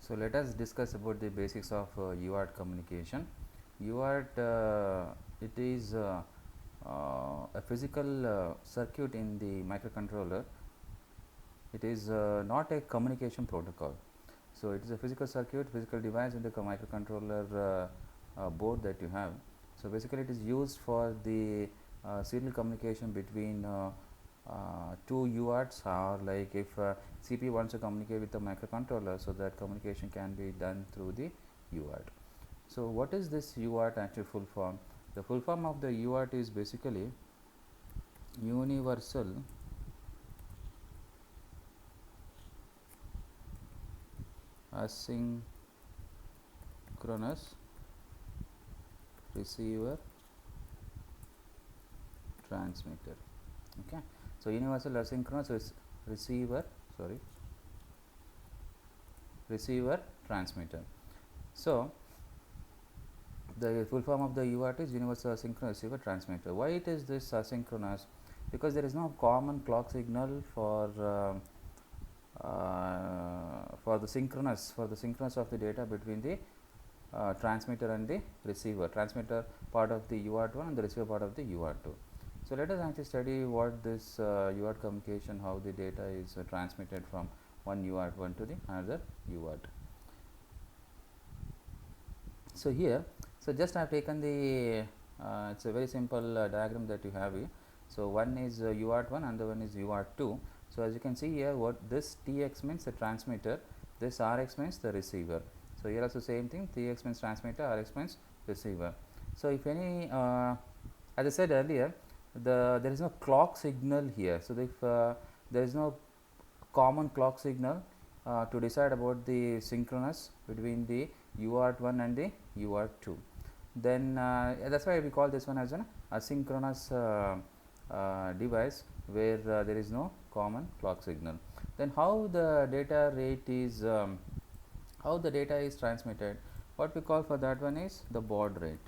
So let us discuss about the basics of UART communication. UART it is a physical circuit in the microcontroller. It is not a communication protocol. So it is a physical circuit, physical device in the microcontroller board that you have. So basically it is used for the serial communication between two UARTs, or like if CPU wants to communicate with the microcontroller, so that communication can be done through the UART. So what is this UART actually full form? The full form of the UART is basically Universal Asynchronous Receiver Transmitter. Okay, so universal asynchronous receiver transmitter. So the full form of the UART is universal asynchronous receiver transmitter. Why it is this asynchronous? Because there is no common clock signal for the synchronous of the data between the transmitter and the receiver, transmitter part of the UART1 and the receiver part of the UART2. So let us actually study what this UART communication, how the data is transmitted from one UART1 to the another UART. So here, so just I have taken the it's a very simple diagram that you have here. So one is UART1 and the one is UART2. So as you can see here, what this TX means the transmitter, this RX means the receiver. So here also same thing, TX means transmitter, RX means receiver. So if any, as I said earlier, there is no clock signal here. So if there is no common clock signal to decide about the synchronous between the UART1 and the UART2, then that's why we call this one as an asynchronous device where there is no common clock signal. Then how the data rate is how the data is transmitted, what we call for that one is the baud rate.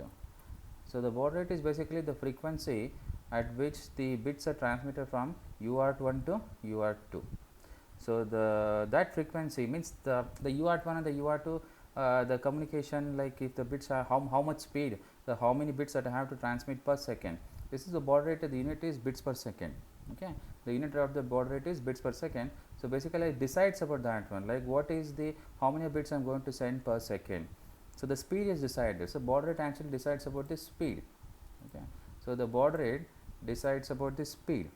So the baud rate is basically the frequency at which the bits are transmitted from UART1 to UART2. So that frequency means the UART1 and the UART2 the communication, like if the bits are how much speed, how many bits that I have to transmit per second. This is the baud rate. The unit is bits per second. Okay, the unit of the baud rate is bits per second. So basically it decides about that one, like what is the how many bits I am going to send per second. So the speed is decided. So baud rate actually decides about the speed. Okay, so the baud rate decides about the speed,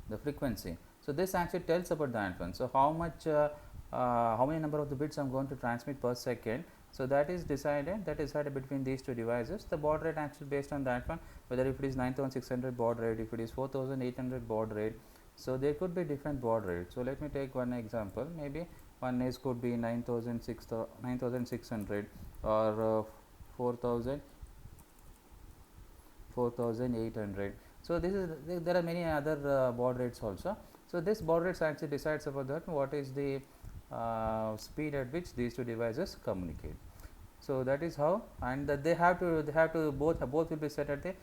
the frequency. So this actually tells about that one. So how much how many number of the bits I am going to transmit per second. So that is decided between these two devices. The baud rate actually based on that one, whether if it is 9600 baud rate, if it is 4800 baud rate. So there could be different baud rates. So let me take one example. Maybe one is could be 9600 or 4800. So this is there are many other baud rates also. So this baud rates actually decides about that what is the speed at which these two devices communicate. So that is how, and they have to both will be set at the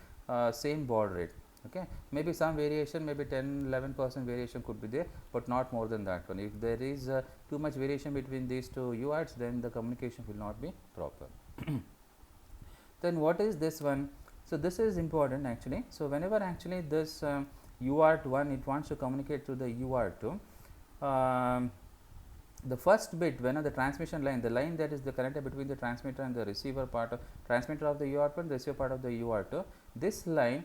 same baud rate. Okay, maybe some variation, maybe 10-11% variation could be there, but not more than that one. If there is too much variation between these two UARTs, then the communication will not be proper. Then what is this one? So this is important actually. So whenever actually this UART1 it wants to communicate to the UART2, the first bit, when the transmission line, the line that is the connected between the transmitter and the receiver part of transmitter of the UART1, the receiver part of the UART2, this line,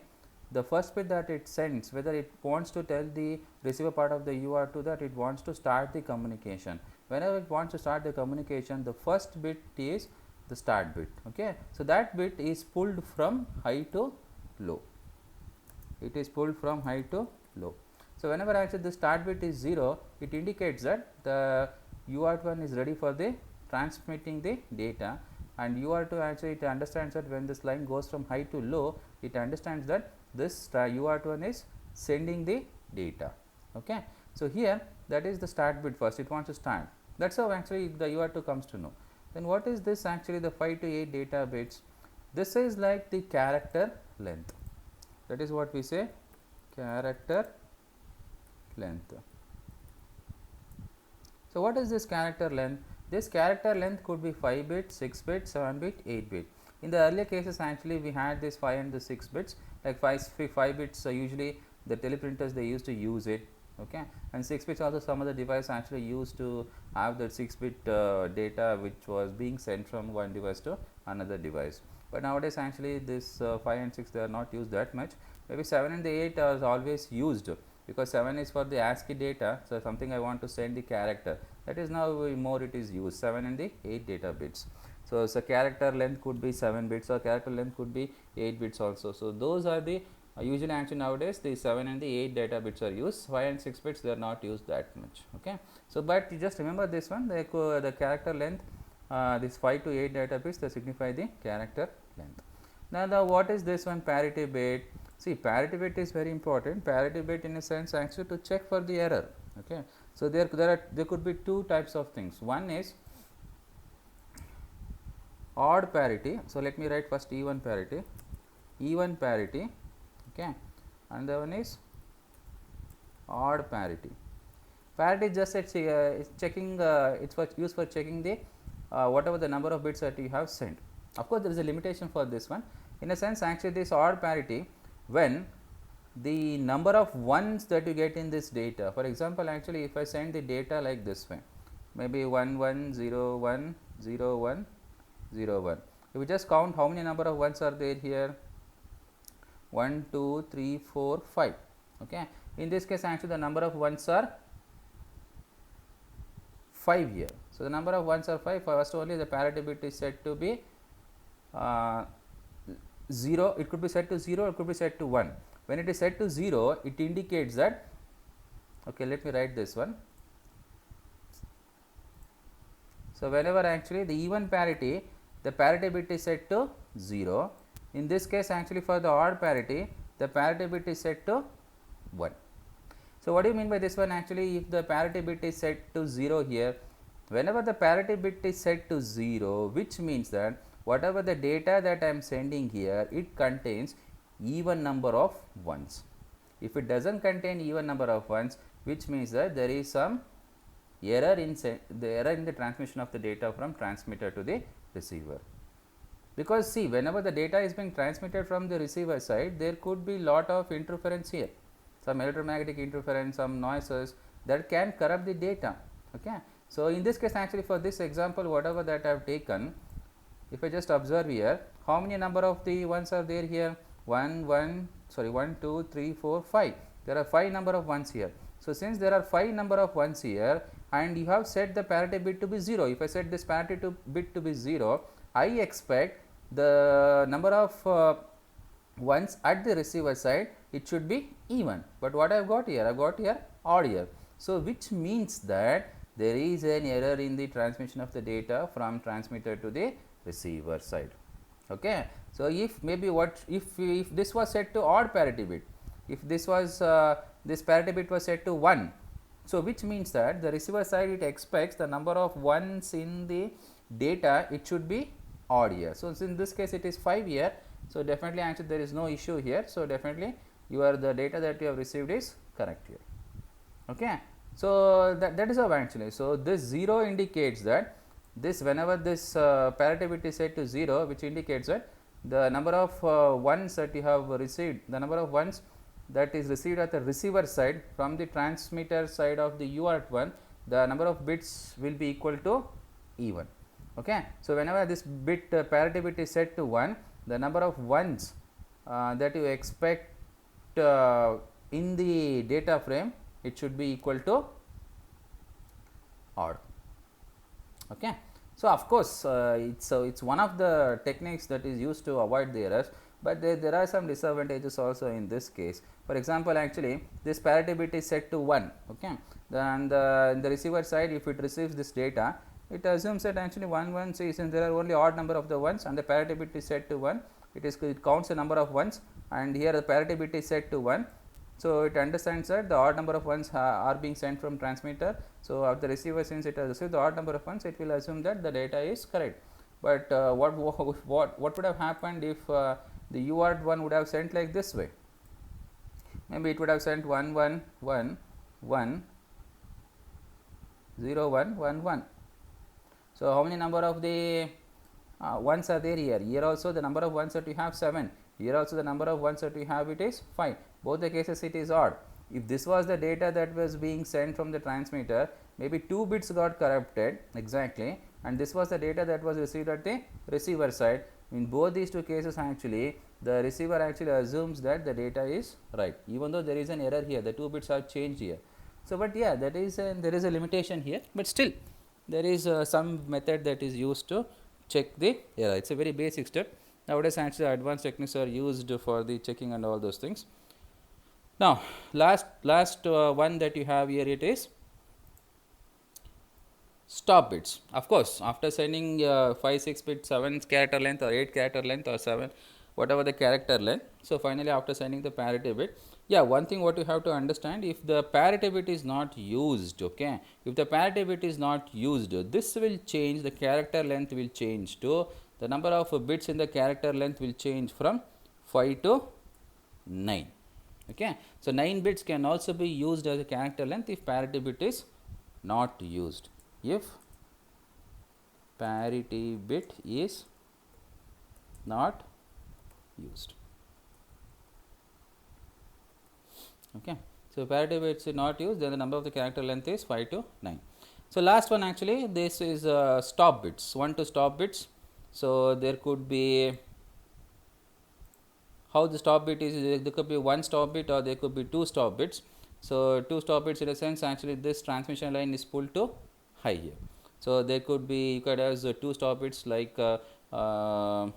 the first bit that it sends, whether it wants to tell the receiver part of the UART2 that it wants to start the communication. Whenever it wants to start the communication, the first bit is the start bit. Okay, so that bit is pulled from high to low. It is pulled from high to low. So whenever actually the start bit is 0, it indicates that the UART1 is ready for the transmitting the data, and UART2 actually it understands that when this line goes from high to low, it understands that this UART1 is sending the data. Okay, so here that is the start bit first, it wants to start. That's how actually the UART2 comes to know. Then what is this actually, the 5 to 8 data bits? This is like the character length. That is what we say, character length. So, what is this character length? This character length could be 5 bit, 6 bit, 7 bit, 8 bit. In the earlier cases actually we had this 5 and the 6 bits, like 5 bits usually the teleprinters they used to use it, okay, and 6 bits also some other device actually used to have that 6 bit data which was being sent from one device to another device. But nowadays actually this 5 and 6 they are not used that much. Maybe 7 and the 8 are always used, because 7 is for the ASCII data. So, something I want to send the character, that is now more it is used, 7 and the 8 data bits. So, character length could be 7 bits or character length could be 8 bits also. So, those are the usually actually nowadays the 7 and the 8 data bits are used, 5 and 6 bits they are not used that much. Okay. So, but you just remember this one, the character length, this 5 to 8 data bits they signify the character length. Now, what is this one, parity bit? See, parity bit is very important. Parity bit in a sense actually to check for the error. Okay. So, there could be two types of things. One is odd parity. So, let me write first even parity, okay, and the one is odd parity. Parity just it's checking, it's for used for checking the whatever the number of bits that you have sent. Of course, there is a limitation for this one. In a sense, actually this odd parity, when the number of ones that you get in this data, for example, actually if I send the data like this way, maybe 1 1 0 1 0 1 0 1. If we just count how many number of ones are there here, 1 2 3 4 5. Okay. In this case actually the number of ones are 5 here. So, the number of ones are 5. First only the parity bit is set to be 0, it could be set to 0, it could be set to 1. When it is set to 0, it indicates that, okay, let me write this one. So, whenever actually the even parity, the parity bit is set to 0. In this case actually for the odd parity, the parity bit is set to 1. So, what do you mean by this one? Actually, if the parity bit is set to 0 here, whenever the parity bit is set to 0, which means that whatever the data that I am sending here, it contains even number of ones. If it does not contain even number of ones, which means that there is some error in the transmission of the data from transmitter to the receiver. Because see, whenever the data is being transmitted from the receiver side, there could be lot of interference here, some electromagnetic interference, some noises that can corrupt the data. Okay. So, in this case actually for this example whatever that I have taken, if I just observe here, how many number of the ones are there here? 1 2 3 4 5. There are 5 number of ones here. So, since there are 5 number of ones here and you have set the parity bit to be 0, if I set this parity bit to be 0, I expect the number of ones at the receiver side, it should be even. But what I have got here? I have got here odd here. So, which means that there is an error in the transmission of the data from transmitter to the receiver side. Okay. So, if maybe if this was set to odd parity bit, if this was this parity bit was set to 1, so which means that the receiver side it expects the number of ones in the data, it should be odd here. So, in this case it is 5 here. So, definitely actually there is no issue here. So, definitely the data that you have received is correct here. Okay. So, that is how actually. So, this 0 indicates that this whenever this parity bit is set to 0, which indicates that the number of ones that you have received, the number of ones that is received at the receiver side from the transmitter side of the UART1, the number of bits will be equal to even. Okay. So, whenever this bit parity bit is set to 1, the number of ones that you expect in the data frame, it should be equal to odd. Okay. So, of course, it's one of the techniques that is used to avoid the errors, but there are some disadvantages also in this case. For example, actually this parity bit is set to 1, okay, and in the receiver side if it receives this data, it assumes that actually 1 1, see, since there are only odd number of the ones and the parity bit is set to 1, it counts the number of ones, and here the parity bit is set to 1. So, it understands that the odd number of ones are being sent from transmitter. So, of the receiver, since it has received the odd number of ones, it will assume that the data is correct. But what would have happened if the UART1 would have sent like this way? Maybe it would have sent 1 1 1 1 0 1 1 1. So how many number of the ones are there here? Here also the number of ones that you have 7. Here also the number of ones that you have it is 5. Both the cases it is odd. If this was the data that was being sent from the transmitter, maybe 2 bits got corrupted exactly, and this was the data that was received at the receiver side. In both these two cases, actually the receiver actually assumes that the data is right, even though there is an error here, the 2 bits are changed here. So, but yeah, that is there is a limitation here, but still there is some method that is used to check the error. It is a very basic step. Nowadays actually advanced techniques are used for the checking and all those things. Now last one that you have here, it is stop bits. Of course, after sending 5 6 bit 7 character length or 8 character length or 7 whatever the character length, so finally after sending the parity bit, yeah, one thing what you have to understand, if the parity bit is not used, okay, if the parity bit is not used, this will change, the character length will change to, the number of bits in the character length will change from 5 to 9. Okay, so 9 bits can also be used as a character length if parity bit is not used. If parity bit is not used. Okay, so parity bits is not used, then the number of the character length is 5 to 9. So last one, actually this is stop bits, 1 to stop bits. So there could be, how the stop bit is, there could be 1 stop bit or there could be 2 stop bits. So 2 stop bits, in a sense actually this transmission line is pulled to high here. So there could be, you could have 2 stop bits, like 1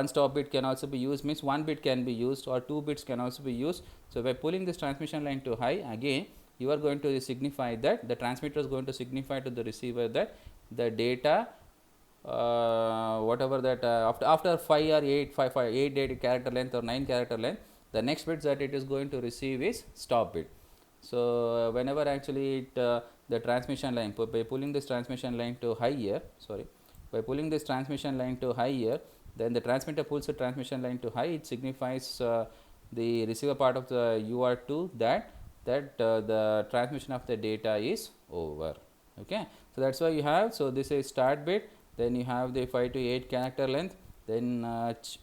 stop bit can also be used, means 1 bit can be used, or 2 bits can also be used. So by pulling this transmission line to high, again you are going to signify that, the transmitter is going to signify to the receiver that the data whatever that after 5 or 8 character length or 9 character length, the next bit that it is going to receive is stop bit. So whenever actually it, the transmission line, by pulling this transmission line to high here, by pulling this transmission line to high here, then the transmitter pulls the transmission line to high, it signifies the receiver part of the UART2 that the transmission of the data is over. Okay, so that's why you have, so this is start bit, then you have the 5 to 8 character length, then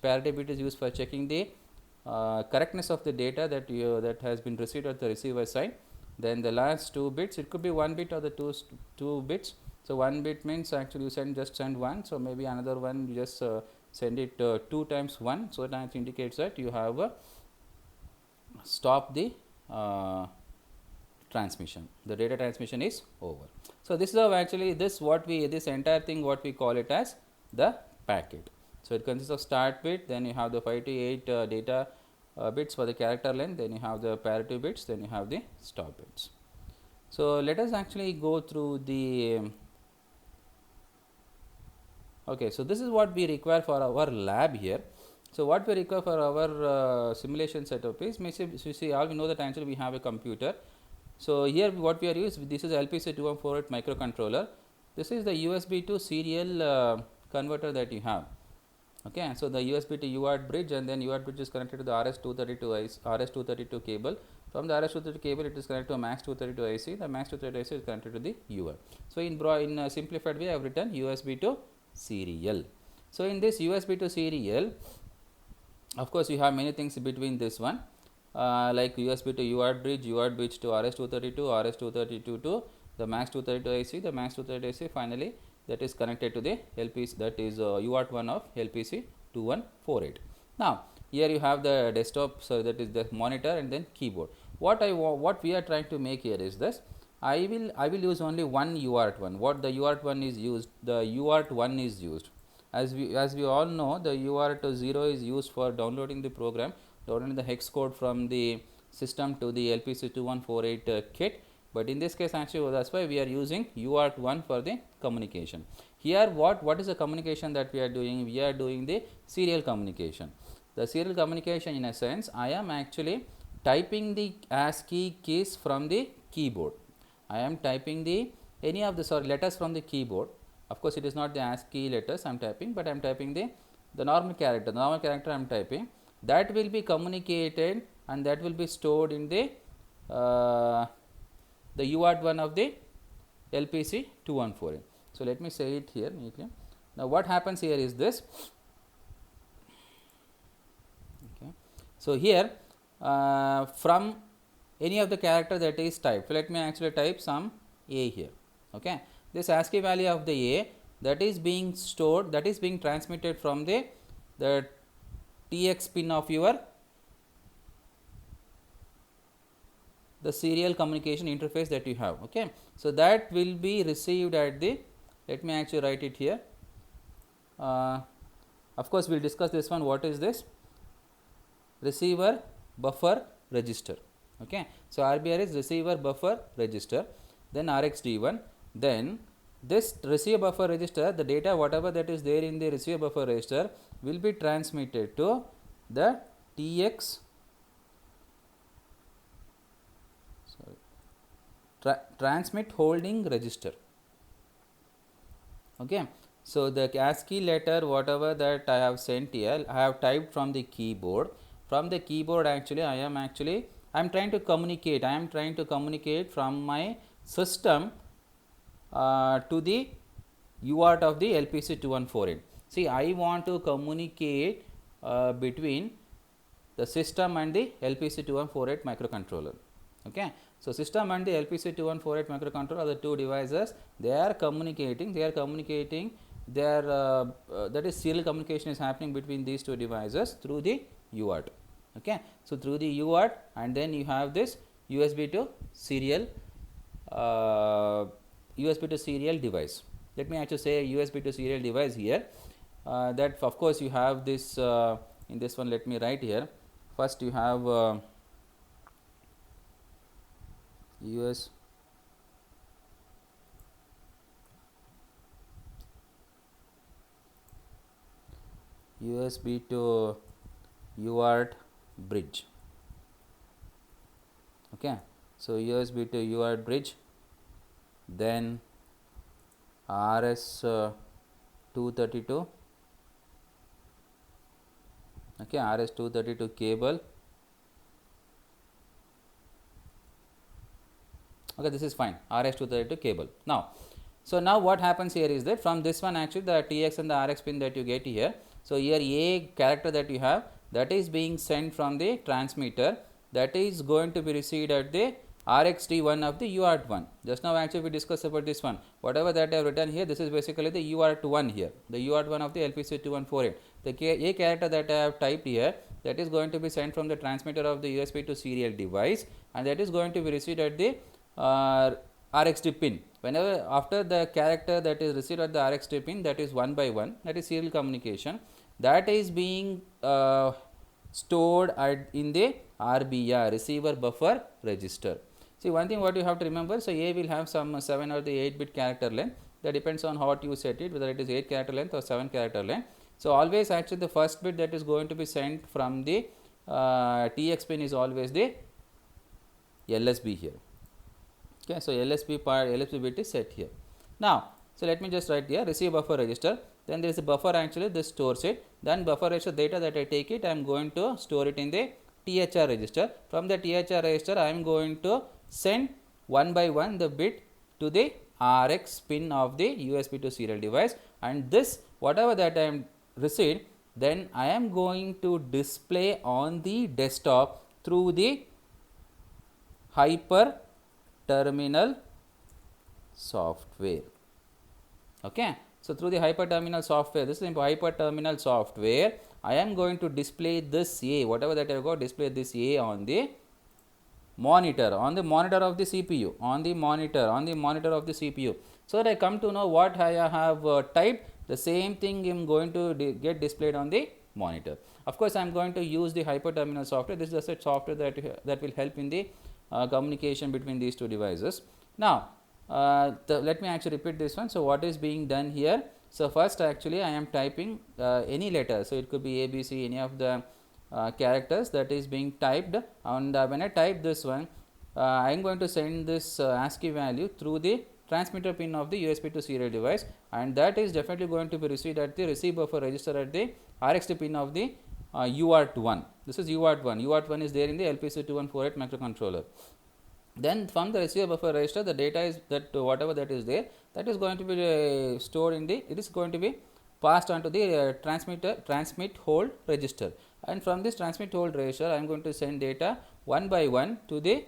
parity bit is used for checking the correctness of the data that has been received at the receiver side. Then the last 2 bits, it could be 1 bit or the 2 bits. So 1 bit means actually you just send 1, so maybe another one you just send it 2 times 1, so that indicates that you have stopped the transmission, the data transmission is over. So this is how actually this entire thing what we call it as the packet. So it consists of start bit, then you have the 5 to 8 data bits for the character length, then you have the parity bits, then you have the stop bits. So let us actually go through the okay, so this is what we require for our lab here. So what we require for our simulation setup is, you see all we know that actually we have a computer. So here what we are using, this is LPC2148 microcontroller. This is the USB to serial converter that you have. Okay, so the USB to UART bridge, and then UART bridge is connected to the RS232 cable. From the RS232 cable, it is connected to a MAX232 IC. The MAX232 IC is connected to the UART. So in a simplified way, I have written USB to serial. So in this USB to serial, of course you have many things between this one, like USB to UART bridge to RS232, RS232 to the MAX232 IC, the MAX232 IC finally that is connected to the LPC, that is UART1 of LPC2148. Now here you have the desktop, so that is the monitor and then keyboard. What we are trying to make here is this, I will use only one UART1. What the UART1 is used, the UART1 is used. As we all know, the UART0 is used for downloading the program, downloading the hex code from the system to the LPC2148 kit. But in this case actually that's why we are using UART1 for the communication. Here what is the communication that we are doing? We are doing the serial communication. The serial communication, in a sense, I am actually typing the ASCII keys from the keyboard. I am typing the any of the letters from the keyboard. Of course, it is not the ASCII letters I am typing, but I am typing the normal character. The normal character I am typing, that will be communicated and that will be stored in the UART1 of the LPC 2148. So let me say it here neatly. Now what happens here is this. Okay. So here from any of the character that is typed, let me actually type some A here. Okay. This ASCII value of the A that is being stored, that is being transmitted from the TX pin of your the serial communication interface that you have. Okay. So that will be received at the, let me actually write it here. Of course, we will discuss this one. What is this? Receiver buffer register. Okay. So RBR is receiver buffer register, then RxD1, then this receiver buffer register, the data whatever that is there in the receiver buffer register will be transmitted to the TX transmit holding register. Okay. So the ASCII letter whatever that I have sent here, I have typed from the keyboard. From the keyboard actually I am trying to communicate. I am trying to communicate from my system to the UART of the LPC 2148. See, I want to communicate between the system and the LPC 2148 microcontroller. Okay. So system and the LPC 2148 microcontroller are the two devices. They are communicating. That is serial communication is happening between these two devices through the UART. Okay. So through the UART, and then you have this USB to serial device. Let me actually say USB to serial device here. That of course you have this in this one. Let me write here. First you have USB to UART bridge. Okay. So USB to UART bridge, then RS232, okay, RS232 cable. Okay, this is fine, RS232 cable. Now, so now what happens here is that from this one actually the TX and the RX pin that you get here. So here A character that you have, that is being sent from the transmitter, that is going to be received at the RxD1 of the UART1. Just now actually we discussed about this one. Whatever that I have written here, this is basically the UART1 here, the UART1 of the LPC 2148. The A character that I have typed here, that is going to be sent from the transmitter of the USB to serial device, and that is going to be received at the RxD pin. Whenever after the character that is received at the RxD pin, that is 1 by 1, that is serial communication, that is being stored in the RBR, receiver buffer register. See, one thing what you have to remember, so A will have some 7 or the 8-bit character length, that depends on how you set it, whether it is 8 character length or 7 character length. So always actually the first bit that is going to be sent from the TX pin is always the LSB here. Okay, so LSB bit is set here. Now, so let me just write here receive buffer register. Then there is a buffer actually, this stores it. Then buffer register data that I take it, I am going to store it in the THR register. From the THR register, I am going to send 1 by 1 the bit to the RX pin of the USB to serial device, and this whatever that I am received, then I am going to display on the desktop through the hyper terminal software. Okay. So through the hyper terminal software, this is hyper terminal software, I am going to display this A, whatever that I have got, display this A on the monitor of the CPU, on the monitor of the CPU. So that I come to know what I have typed, the same thing I am going to get displayed on the monitor. Of course, I am going to use the hyper terminal software. This is a software that will help in the communication between these two devices. Now, let me actually repeat this one. So what is being done here? So first actually I am typing any letter. So it could be A, B, C, any of the characters that is being typed, and when I type this one, I am going to send this ASCII value through the transmitter pin of the USB to serial device, and that is definitely going to be received at the receive buffer register at the RxD pin of the UART1. This is UART1. UART1 is there in the LPC 2148 microcontroller. Then from the receiver buffer register, the data is that whatever that is there, that is going to be stored in the, it is going to be passed on to the transmit hold register, and from this transmit hold register I am going to send data one by one to the,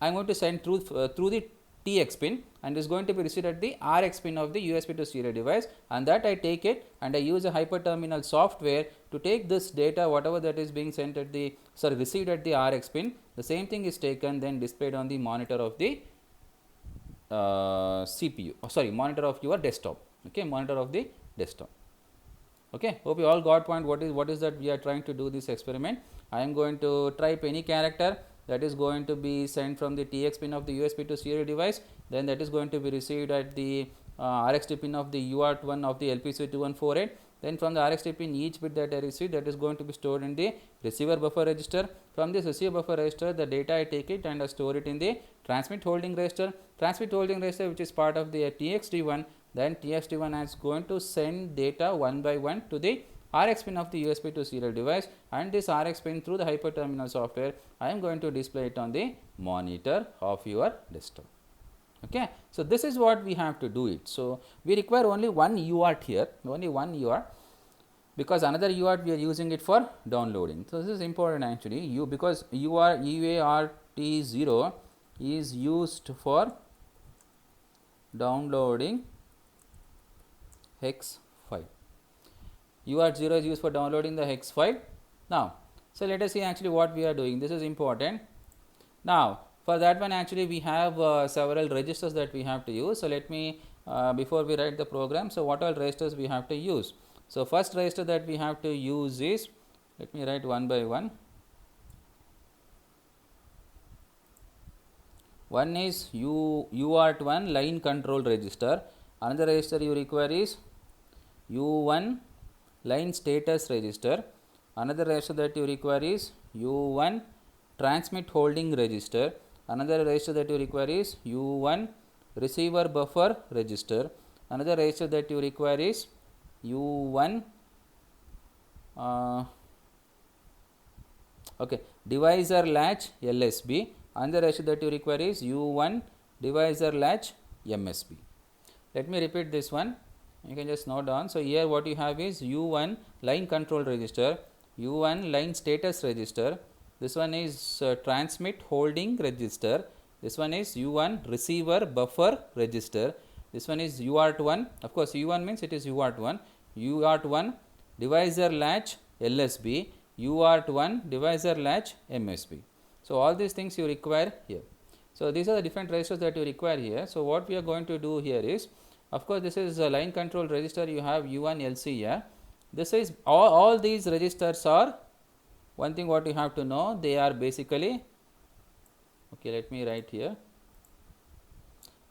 I am going to send through the TX pin, and is going to be received at the RX pin of the USB to serial device, and that I take it and I use a hyperterminal software to take this data whatever that is being sent at the, sorry, received at the RX pin, the same thing is taken then displayed on the monitor of the CPU, monitor of your desktop, okay, monitor of the desktop. Okay, hope you all got point what is that we are trying to do this experiment. I am going to type any character that is going to be sent from the TX pin of the USB to serial device, then that is going to be received at the RxD pin of the UART1 of the LPC2148. Then from the RxD pin, each bit that I receive, that is going to be stored in the receiver buffer register. From this receiver buffer register, the data I take it and I store it in the transmit holding register. Transmit holding register, which is part of the TXT1. Then TXT1 is going to send data one by one to the RX pin of the USB to serial device, and this RX pin through the hyperterminal software I am going to display it on the monitor of your desktop. Okay. So, this is what we have to do it. So, we require only one UART here, only one UART, because another UART we are using it for downloading. So, this is important actually, because UART0 is used for downloading hex file. UART0 is used for downloading the hex file. Now, so let us see actually what we are doing. This is important. Now, for that one actually we have several registers that we have to use. So, let me before we write the program. So, what all registers we have to use? So, first register that we have to use is, let me write one by one. One is UART1 line control register. Another register you require is U1 line status register. Another register that you require is U1 transmit holding register. Another register that you require is U1 receiver buffer register. Another register that you require is U1 divisor latch LSB. Another register that you require is U1 divisor latch MSB. Let me repeat this one, you can just note down. So, here what you have is U1 line control register, U1 line status register, this one is transmit holding register, this one is U1 receiver buffer register, this one is UART1, of course U1 means it is UART1, UART1 divisor latch LSB, UART1 divisor latch MSB. So, all these things you require here. So, these are the different registers that you require here. So, what we are going to do here is, of course, this is a line control register, you have U1 LC here. This is all these registers are, one thing what you have to know, they are basically, okay, let me write here,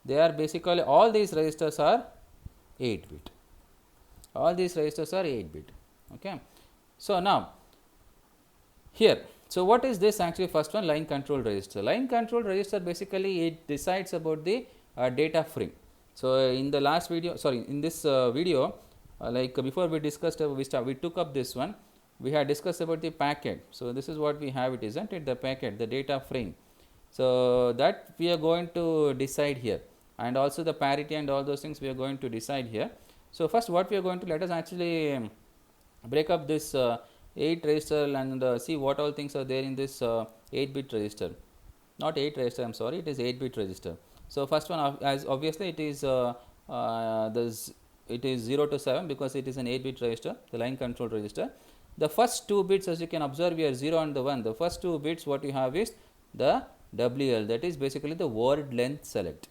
they are basically, all these registers are 8 bit, all these registers are 8 bit. Okay. So, now here, so what is this actually? First one, line control register. Line control register basically it decides about the data frame. So, in the last video, sorry, in this video, like before we discussed, we took up this one, we had discussed about the packet. So, this is what we have, it isn't it, the packet, the data frame. So, that we are going to decide here, and also the parity and all those things we are going to decide here. So, first what we are going to, let us actually break up this 8 register and see what all things are there in this 8 bit register, not 8 register, I am sorry, it is 8 bit register. So, first one, as obviously it is it is 0 to 7 because it is an 8 bit register, the line control register. The first 2 bits, as you can observe here, 0 and the 1, the first 2 bits what you have is the WL, that is basically the word length select.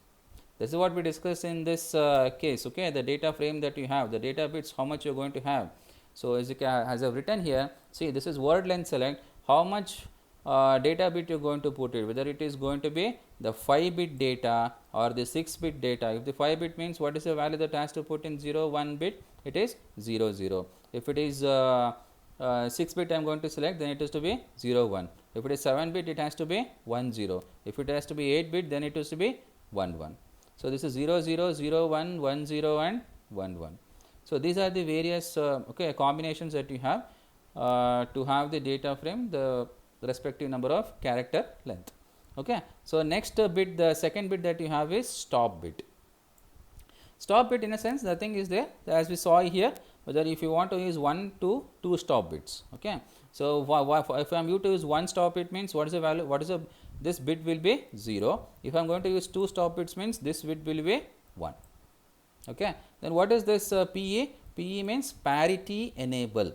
This is what we discussed in this case, okay, the data frame that you have, the data bits, how much you are going to have. So, as you can, as I have written here, see, this is word length select, how much data bit you are going to put it, whether it is going to be the 5 bit data or the 6 bit data. If the 5 bit means what is the value that has to put in 0 1 bit, it is 0 0. If it is 6 bit I am going to select, then it is to be 0 1. If it is 7 bit, it has to be 1 0. If it has to be 8 bit, then it is to be 1 1. So, this is 0 0 0 1 1 0 and 1 1. So, these are the various okay, combinations that you have to have the data frame, the respective number of character length. Okay. So next bit, the second bit that you have is stop bit. Stop bit, in a sense, the thing is there as we saw here, whether if you want to use 1 to 2 stop bits. Okay. So if I am going to use 1 stop bit, means what is the value, what is the, this bit will be 0. If I am going to use 2 stop bits, means this bit will be 1. Okay. Then what is this PE? PE means parity enable.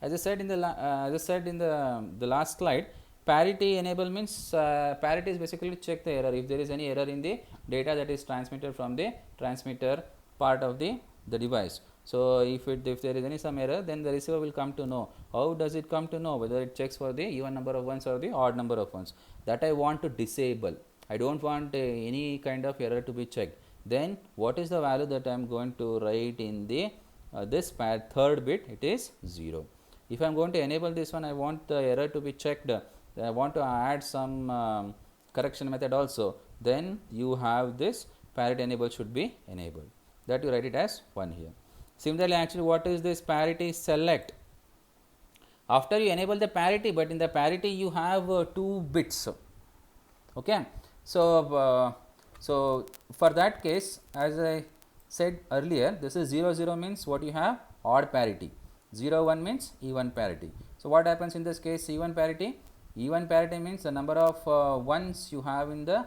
As I said in the the last slide, parity enable means parity is basically to check the error, if there is any error in the data that is transmitted from the transmitter part of the device. So if there is any some error, then the receiver will come to know. How does it come to know? Whether it checks for the even number of ones or the odd number of ones. That I want to disable. I don't want any kind of error to be checked. Then what is the value that I am going to write in the this third bit? It is 0. If I am going to enable this one, I want the error to be checked. I want to add some correction method also. Then you have this parity enable should be enabled. That you write it as 1 here. Similarly, actually, what is this parity select? After you enable the parity, but in the parity you have 2 bits. Okay. So so for that case, as I said earlier, this is 0 0 means what you have, odd parity. 0 1 means even parity. So what happens in this case, even parity? Even parity means the number of ones you have in the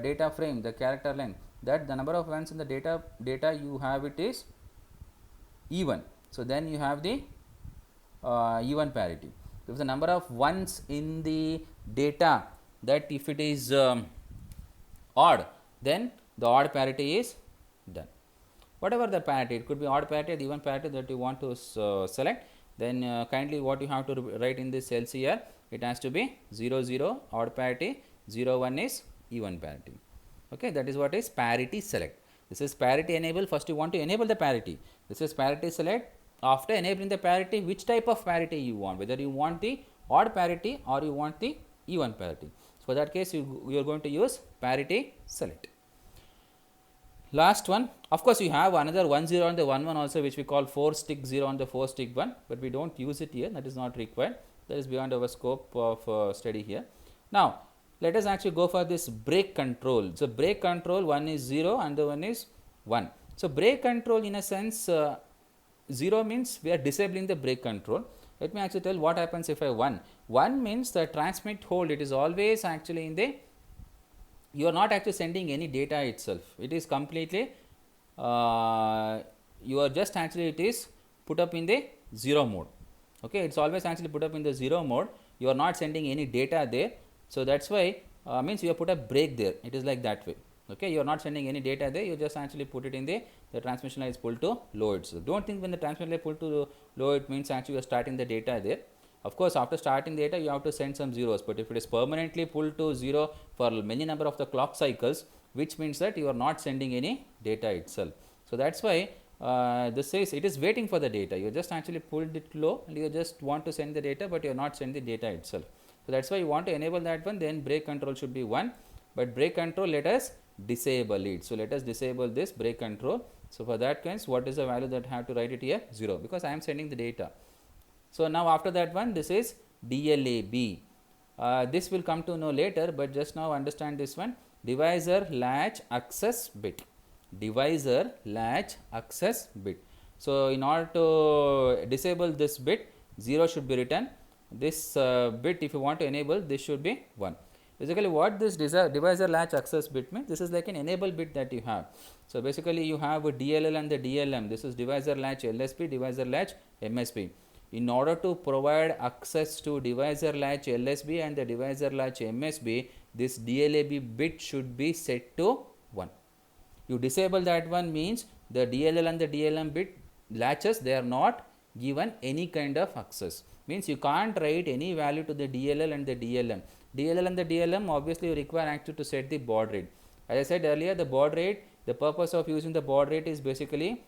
data frame, the character length, that the number of ones in the data you have, it is even. So then you have the even parity. If the number of ones in the data, that if it is odd, then the odd parity is done. Whatever the parity, it could be odd parity or even parity that you want to select, then kindly what you have to write in this cells here, it has to be 0 0 odd parity, 0 1 is even parity. Okay, that is what is parity select. This is parity enable. First you want to enable the parity. This is parity select. After enabling the parity, which type of parity you want, whether you want the odd parity or you want the even parity. So for that case, you are going to use parity select. Last one, of course, you have another 1 0 on the 1 1 also, which we call 4 stick 0 on the 4 stick 1, but we don't use it here. That is not required. That is beyond our scope of study here. Now let us actually go for this break control. So break control, one is 0 and the one is 1. So break control, in a sense, 0 means we are disabling the break control. Let me actually tell what happens if I 1. 1 means the transmit hold, it is always actually in the, you are not actually sending any data itself. It is completely, you are just actually, it is put up in the 0 mode. Okay, it's always actually put up in the 0 mode. You are not sending any data there. So that's why means you have put a break there. It is like that way. Okay, you are not sending any data there. You just actually put it in the transmission line is pulled to low. So don't think when the transmission line pulled to low, it means actually you are starting the data there. Of course, after starting data, you have to send some zeros. But if it is permanently pulled to 0 for many number of the clock cycles, which means that you are not sending any data itself. So that's why this says it is waiting for the data. You just actually pulled it low and you just want to send the data, but you are not sending the data itself. So that's why you want to enable that one. Then break control should be 1, but break control, let us disable it. So let us disable this break control. So for that case, what is the value that I have to write it here? 0, because I am sending the data. So now after that one, this is DLAB. This will come to know later, but just now understand this one. Divisor latch access bit. Divisor latch access bit. So in order to disable this bit, 0 should be written. This bit, if you want to enable, this should be 1. Basically what this divisor latch access bit means, this is like an enable bit that you have. So basically you have a DLL and the DLM. This is divisor latch LSB, divisor latch MSB. In order to provide access to divisor latch LSB and the divisor latch MSB, this DLAB bit should be set to 1. You disable that one means the DLL and the DLM bit latches, they are not given any kind of access. Means you can't write any value to the DLL and the DLM. DLL and the DLM, obviously you require actually to set the baud rate. As I said earlier, the baud rate, the purpose of using the baud rate is basically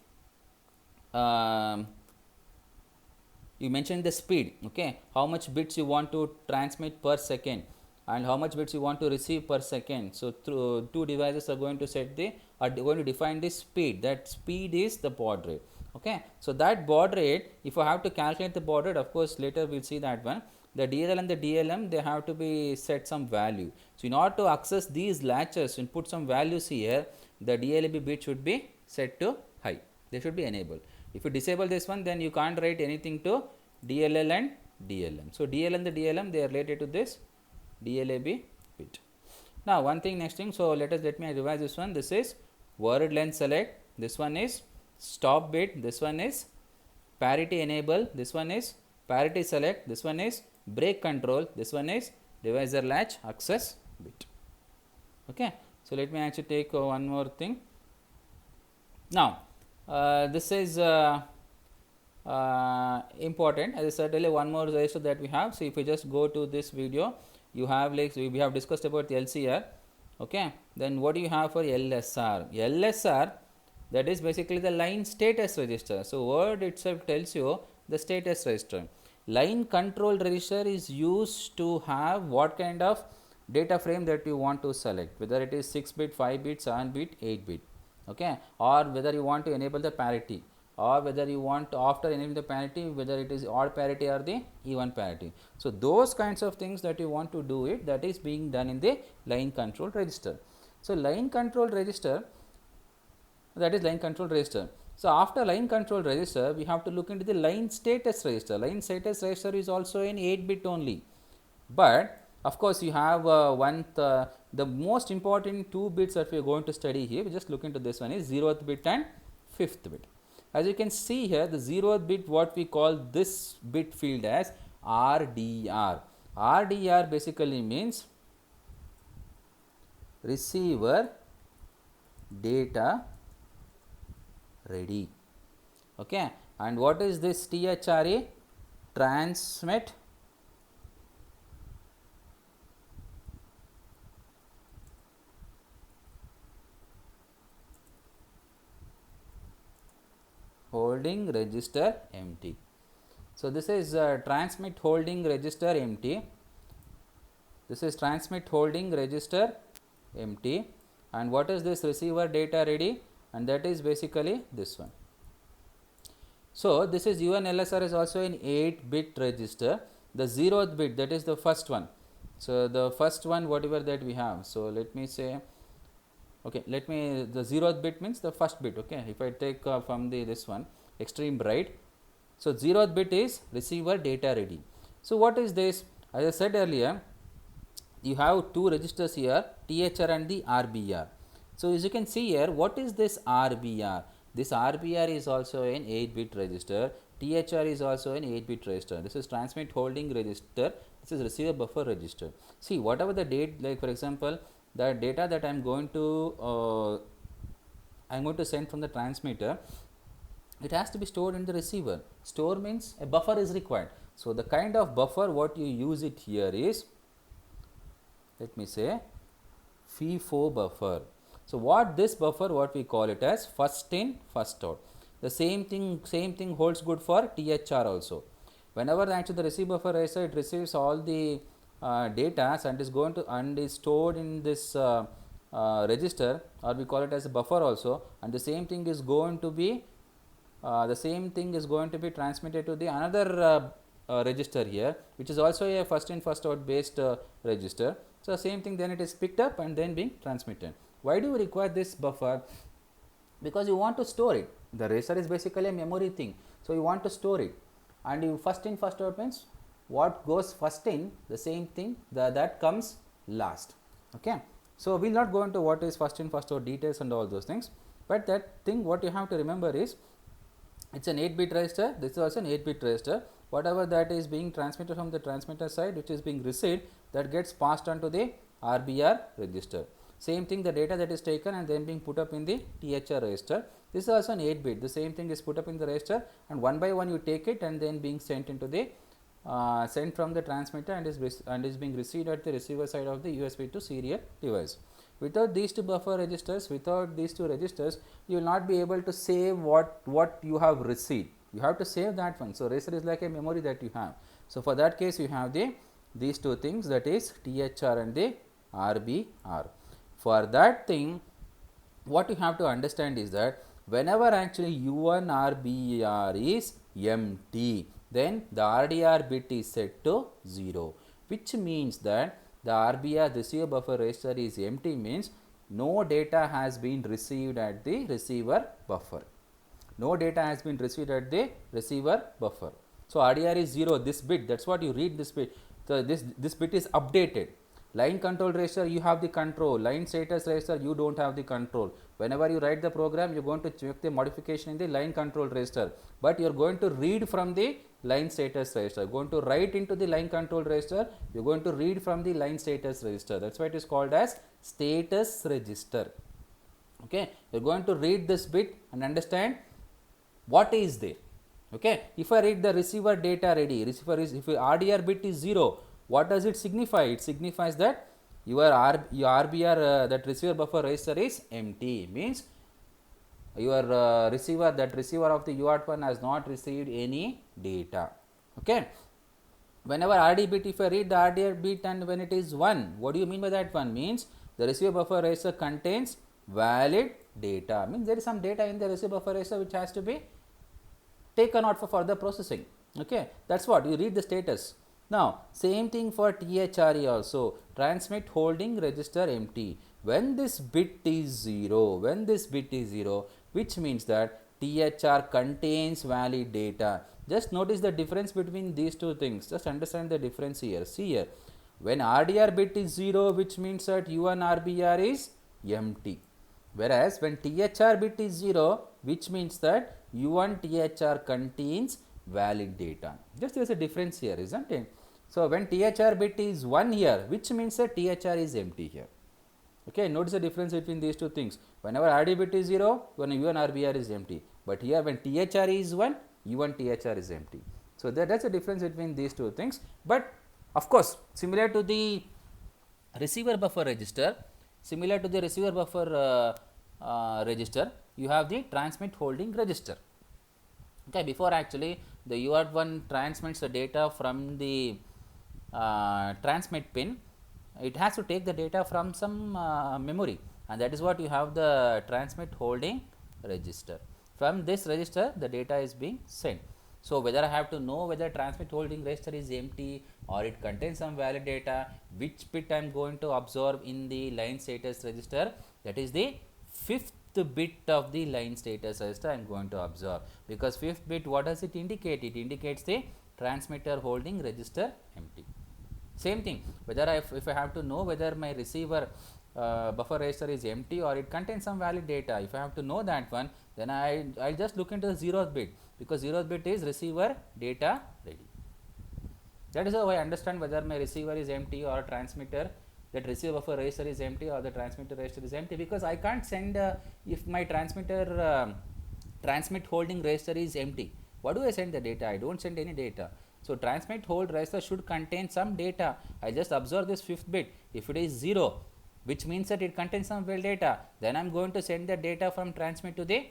you mentioned the speed, okay, how much bits you want to transmit per second and how much bits you want to receive per second. So through two devices are going to set the, are going to define the speed. That speed is the baud rate. Okay, so that baud rate, if I have to calculate the baud rate, of course later we'll see that one. the DLL and the DLM, they have to be set some value. So in order to access these latches and put some values here, the DLB bit should be set to high. They should be enabled. If you disable this one, then you can't write anything to DLL and DLM. So DLL and the DLM, they are related to this DLAB bit. Now one thing, next thing, so let me revise this one. This is word length select, this one is stop bit, this one is parity enable, this one is parity select, this one is break control, this one is divisor latch access bit. Okay. So let me actually take one more thing. Now this is important. As I said earlier, one more register that we have. So if you just go to this video, you have like, we have discussed about the LCR. Okay, then what do you have for LSR? LSR, that is basically the line status register. So word itself tells you the status register. Line control register is used to have what kind of data frame that you want to select, whether it is 6 bit, 5 bit, 7 bit, 8 bit, okay, or whether you want to enable the parity, or whether you want to, after enabling the parity, whether it is odd parity or the even parity. So those kinds of things that you want to do it, that is being done in the line control register. So line control register, that is line control register. So after line control register, we have to look into the line status register. Line status register is also in 8 bit only, but of course you have the most important 2 bits that we are going to study here. We just look into this one is 0th bit and 5th bit. As you can see here, the 0th bit, what we call this bit field as RDR. RDR basically means receiver data ready. Okay, and what is this THRA? Transmit holding register empty. So this is transmit holding register empty. This is transmit holding register empty. And what is this receiver data ready? And that is basically this one. So this is UNLSR is also an 8 bit register. The 0th bit, that is the first one. So the first one, whatever that we have. So let me say, okay, let me, the 0th bit means the first bit. Okay, if I take from the this one extreme right, so 0th bit is receiver data ready. So what is this? As I said earlier, you have 2 registers here, THR and the RBR. So as you can see here, what is this RBR? This RBR is also an 8 bit register. THR is also an 8 bit register. This is transmit holding register. This is receiver buffer register. See, whatever the date, like for example, the data that I am going to send from the transmitter, it has to be stored in the receiver. Store means a buffer is required. So the kind of buffer what you use it here is, let me say, FIFO buffer. So what this buffer, what we call it as first in first out. The same thing holds good for THR also. Whenever actually the receive buffer register, it receives all the data and is going to and is stored in this register, or we call it as a buffer also, and the same thing is going to be transmitted to the another register here, which is also a first in first out based register. So same thing, then it is picked up and then being transmitted. Why do you require this buffer? Because you want to store it. The register is basically a memory thing, so you want to store it, and you first in first out means what goes first in, the same thing that comes last. Okay, so we will not go into what is first in first out details and all those things, but that thing what you have to remember is, it's an 8 bit register. This is also an 8 bit register. Whatever that is being transmitted from the transmitter side, which is being received, that gets passed on to the RBR register. Same thing, the data that is taken and then being put up in the THR register. This is also an 8 bit. The same thing is put up in the register, and one by one you take it and then being sent into the sent from the transmitter and is being received at the receiver side of the USB to serial device. Without these 2 buffer registers, without these 2 registers, you will not be able to save what you have received. You have to save that one. So register is like a memory that you have. So for that case, you have these 2 things, that is THR and the RBR. For that thing, what you have to understand is that whenever actually U1 RBR is empty, then the RDR bit is set to 0, which means that the RBR receiver buffer register is empty, means no data has been received at the receiver buffer. No data has been received at the receiver buffer. So RDR is 0, this bit, that's what you read this bit. So this bit is updated. Line control register, you have the control. Line status register, you don't have the control. Whenever you write the program, you're going to check the modification in the line control register, but you're going to read from the line status register. Going to write into the line control register, you're going to read from the line status register. That's why it is called as status register. Okay, you're going to read this bit and understand what is there. Okay, if I read the receiver data ready, receiver is, if RDR bit is 0, what does it signify? It signifies that your RBR that receiver buffer register is empty, means your receiver, that receiver of the UART1 has not received any data. Okay, whenever RD bit, if I read the RDR bit and when it is 1, what do you mean by that? 1 means the receiver buffer register contains valid data, means there is some data in the receiver buffer register which has to be taken out for further processing. Okay, that's what you read the status. Now same thing for THRE also, transmit holding register empty. When this bit is 0, which means that THR contains valid data. Just notice the difference between these two things, just understand the difference here. See here, when RDR bit is 0, which means that U1 RBR is empty, whereas when THR bit is 0, which means that U1 THR contains valid data. Just there is a difference here, isn't it? So when THR bit is 1 here, which means that THR is empty here. Okay, notice the difference between these two things. Whenever RD bit is 0, when U1 RBR is empty, but here when THR is 1, U1 THR is empty. So that's the difference between these two things. But of course, similar to the receiver buffer register, register, you have the transmit holding register. Okay, before actually the UART1 transmits the data from the transmit pin, it has to take the data from some memory, and that is what you have the transmit holding register. From this register the data is being sent. So whether I have to know whether transmit holding register is empty or it contains some valid data, which bit I am going to absorb in the line status register, that is the 5th bit of the line status register I am going to absorb, because 5th bit, what does it indicate? It indicates the transmitter holding register empty. Same thing, whether if I have to know whether my receiver buffer register is empty or it contains some valid data, if I have to know that one, then I'll just look into the 0th bit, because 0th bit is receiver data ready. That is how I understand whether my receiver is empty or transmitter, that receiver buffer register is empty or the transmitter register is empty, because I can't send if my transmitter transmit holding register is empty, what do I send the data? I don't send any data. So transmit hold register should contain some data. I just observe this 5th bit. If it is 0, which means that it contains some valid data, then I am going to send the data from transmit to the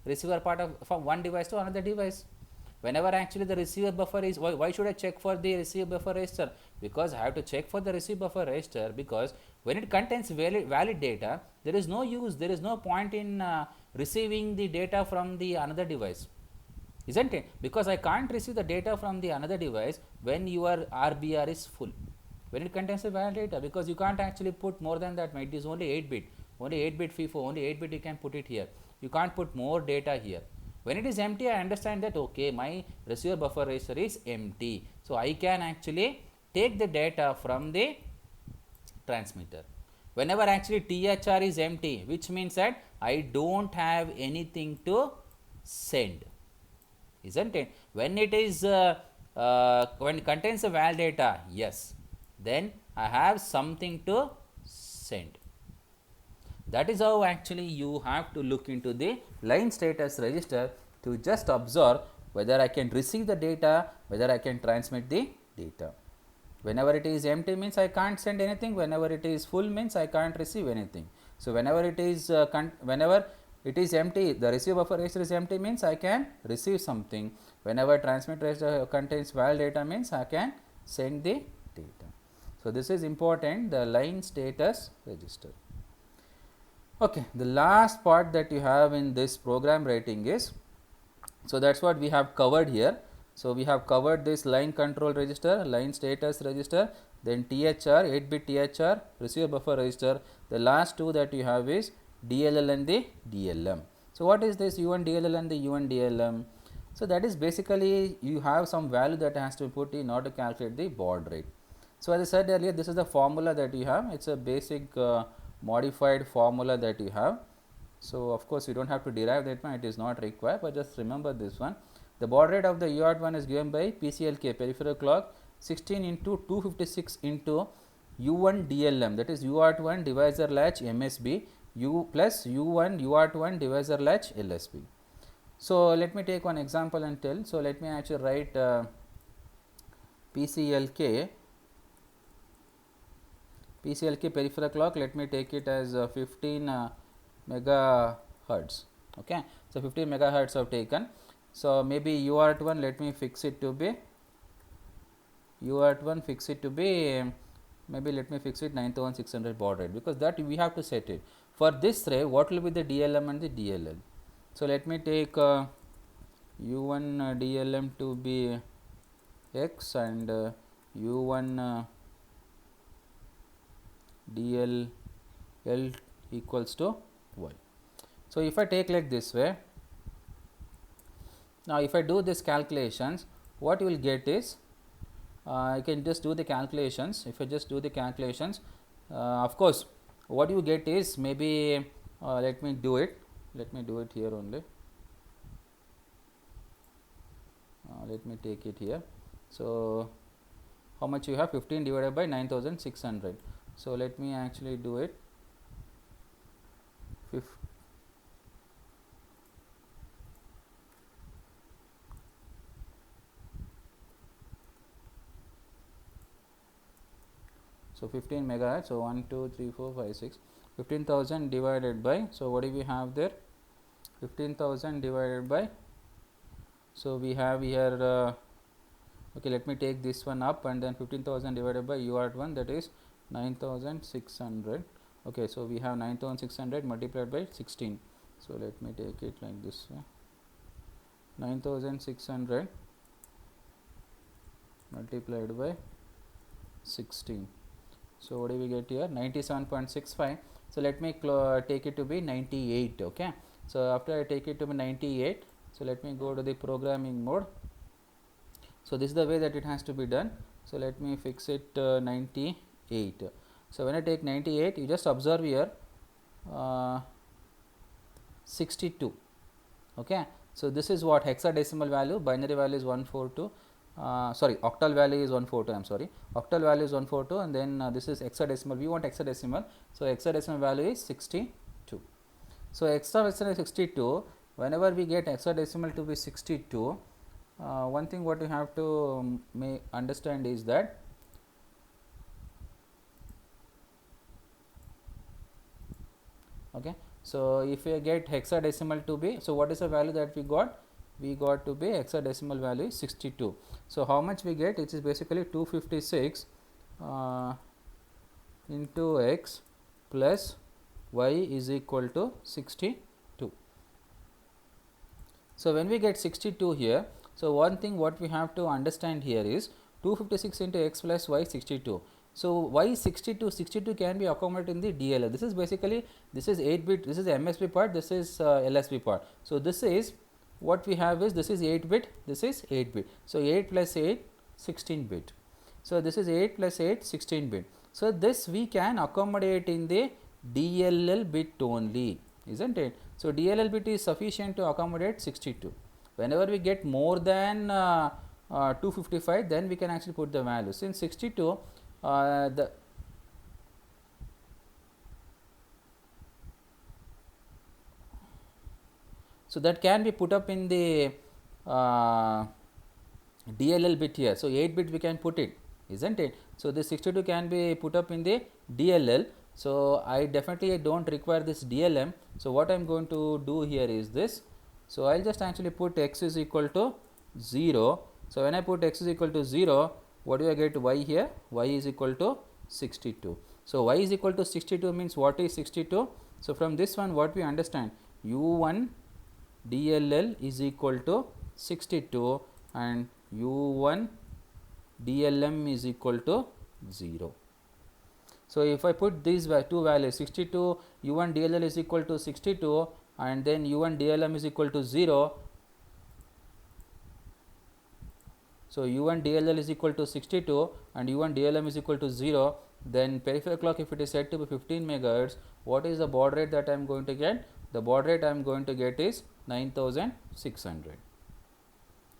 receiver part of, from one device to another device. Whenever actually the receiver buffer is, why should I check for the receiver buffer register? Because I have to check for the receiver buffer register, because when it contains valid data, there is no use, there is no point in receiving the data from the another device, isn't it? Because I can't receive the data from the another device when your RBR is full, when it contains the valid data, because you can't actually put more than that. It is only 8 bit, only 8 bit FIFO, only 8 bit you can put it here, you can't put more data here. When it is empty, I understand that okay, my receiver buffer register is empty, so I can actually take the data from the transmitter. Whenever actually THR is empty, which means that I don't have anything to send, isn't it? When it is when it contains a valid data, yes, then I have something to send. That is how actually you have to look into the line status register to just observe whether I can receive the data, whether I can transmit the data. Whenever it is empty means I can't send anything, whenever it is full means I can't receive anything. So whenever it is empty, the receiver buffer register is empty means I can receive something. Whenever transmit register contains valid data means I can send the data. So this is important, the line status register. Okay, the last part that you have in this program writing is, so that's what we have covered here. So we have covered this line control register, line status register, then THR, 8-bit THR, receiver buffer register. The last two that you have is DLL and the DLM. So what is this U1 DLL and the U1 DLM? So that is basically you have some value that has to be put in order to calculate the baud rate. So as I said earlier, this is the formula that you have. It's a basic modified formula that you have. So of course you don't have to derive that one, it is not required, but just remember this one. The baud rate of the UART1 is given by PCLK, peripheral clock, 16 into 256 into U1 DLM, that is UART1 divisor latch MSB, U plus U1 UART1 divisor latch LSB. So let me take one example and tell. So let me actually write PCLK peripheral clock, let me take it as 15 megahertz. Okay, so 15 megahertz have taken. So maybe UART1, let me fix it to be UART1, fix it to be maybe let me fix it 9600 baud rate, because that we have to set it. For this array, what will be the DLM and the DLL? So let me take U1 DLM to be X and U1 DLL equals to Y. So if I take like this way, now if I do this calculations, what you will get is I can just do the calculations. If I just do the calculations, of course what you get is maybe let me do it here only. Let me take it here. So how much you have? 15 divided by 9600. So let me actually do it. So 15 megahertz. So 1, 2, 3, 4, 5, 6. 15,000 divided by. So what do we have there? 15,000 divided by. So we have here. Okay, let me take this one up, and then 15,000 divided by UART1, that is 9600. Okay, so we have 9600 multiplied by 16. So let me take it like this way. 9600 multiplied by 16. So what do we get here? 97.65. So let me take it to be 98. Okay, so after I take it to be 98, so let me go to the programming mode. So this is the way that it has to be done. So let me fix it 98. So when I take 98, you just observe here 62. Okay, so this is what hexadecimal value, binary value is 142. Sorry, octal value is 142. I'm sorry, octal value is 142, and then this is hexadecimal. We want hexadecimal, so hexadecimal value is 62. So hexadecimal is 62. Whenever we get hexadecimal to be 62, one thing what you have to understand is that okay, so if we get hexadecimal to be, so what is the value that we got? We got to be hexadecimal value is 62. So how much we get? It is basically 256 into x plus y is equal to 62. So when we get 62 here, so one thing what we have to understand here is 256 into x plus y 62. So y 62, 62 can be accommodated in the DLL. This is basically, this is 8-bit, this is the MSB part, this is LSB part. So this is what we have is, this is 8-bit, this is 8-bit. So 8 plus 8, 16-bit. So this is 8 plus 8, 16-bit. So this we can accommodate in the DLL bit only, isn't it? So DLL bit is sufficient to accommodate 62. Whenever we get more than 255, then we can actually put the value. Since 62, so that can be put up in the DLL bit here. So 8-bit we can put it, isn't it? So this 62 can be put up in the DLL. So I definitely don't require this DLM. So what I am going to do here is this. So I will just actually put x is equal to 0. So when I put x is equal to 0, what do I get? Y here? Y is equal to 62. So y is equal to 62 means what is 62? So from this one what we understand? U1 DLL is equal to 62, and U1 DLM is equal to 0. So, if I put these two values 62 U1 DLL is equal to 62 and then U1 DLM is equal to 0. So, U1 DLL is equal to 62 and U1 DLM is equal to 0, then peripheral clock if it is said to be 15 megahertz, what is the baud rate that I am going to get? The baud rate I am going to get is 9600,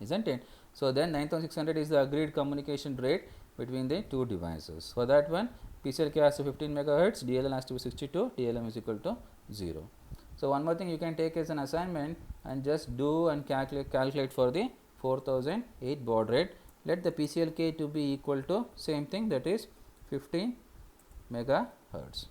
isn't it? So, then 9600 is the agreed communication rate between the two devices. For that one, PCLK has to be 15 megahertz, DLL has to be 62, DLM is equal to 0. So, one more thing you can take as an assignment and just do and calculate for the 4008 baud rate. Let the PCLK to be equal to same thing, that is 15 megahertz.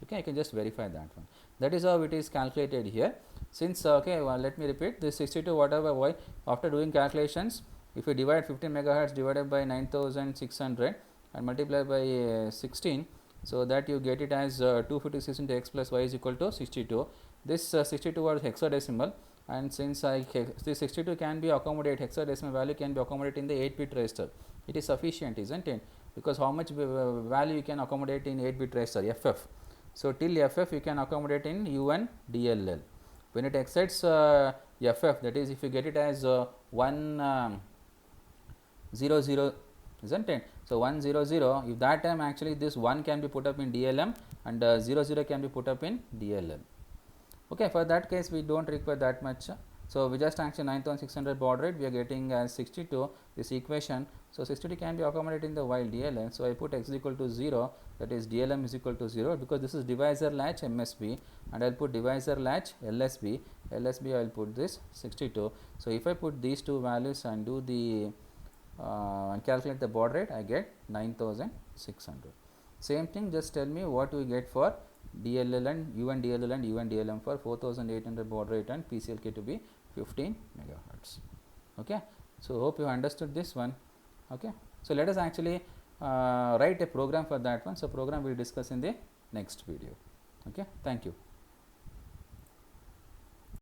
Okay, I can just verify that one. That is how it is calculated here. Since let me repeat this 62 whatever y, after doing calculations, if you divide 15 megahertz divided by 9600 and multiply by 16, so that you get it as 256 into x plus y is equal to 62. This 62 was hexadecimal, and since this 62 can be accommodated, hexadecimal value can be accommodated in the 8-bit register. It is sufficient, isn't it? Because how much value you can accommodate in 8-bit register, FF. So, till FF you can accommodate in U1 DLL. When it exceeds FF, that is if you get it as 100, isn't it? So, 100, if that time actually this 1 can be put up in DLM and 00 can be put up in DLL. Okay, for that case we do not require that much. So, we just actually 9600 baud rate we are getting as 62 this equation. So, 62 can be accommodated in the while DLL. So, I put x is equal to 0, that is DLM is equal to 0, because this is divisor latch MSB, and I will put divisor latch LSB. LSB I will put this 62. So, if I put these two values and do the and calculate the baud rate, I get 9600. Same thing, just tell me what we get for DLL and U1 DLL and U1 DLM for 4800 baud rate and PCLK to be 15 megahertz. Okay. So, hope you understood this one. Okay. So, let us actually write a program for that one. So, program we will discuss in the next video. Okay. Thank you.